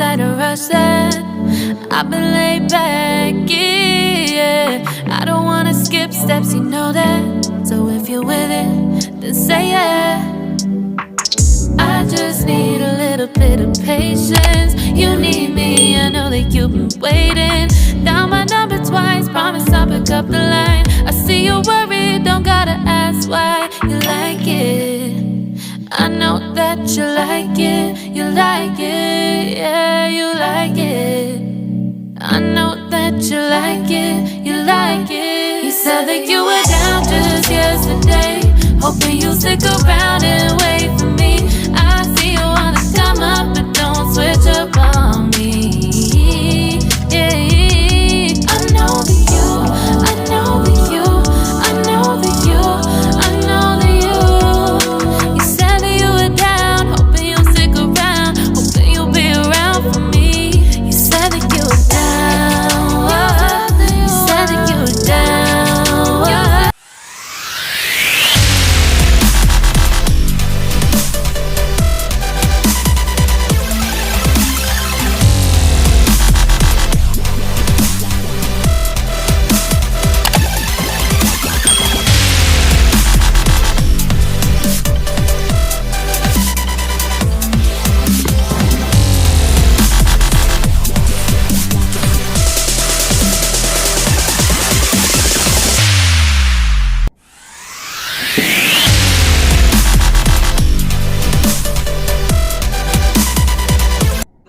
inside a rush that I've been laid back, yeah. I don't wanna skip steps, you know that. So if you're with it, then say yeah. I just need a little bit of patience. You need me, I know that you've been waiting. Down my number twice, promise I'll pick up the line. I see you worried, don't gotta ask why. You like it, I know that you like it. You like it, yeah, you like it. I know that you like it, you like it. You said that you were down just yesterday, hoping you'll stick around and wait for me. I see you wanna come up, but don't switch up on me. Yeah, I know that you, I know that you, I know that you, I know that you. You said that you were down, hoping you'll stick around, hoping you'll be around for me. You said that you were down, you said that you were down.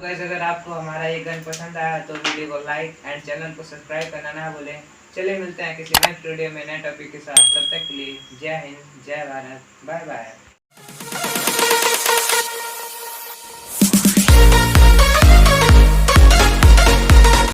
Guys, अगर आपको हमारा ये गाना पसंद आया तो video को like and channel को सब्सक्राइब करना ना भूलें। चलिए मिलते हैं किसी नेक्स्ट वीडियो में नए टॉपिक के साथ। तब तक के लिए जय हिंद, जय भारत, बाय बाय।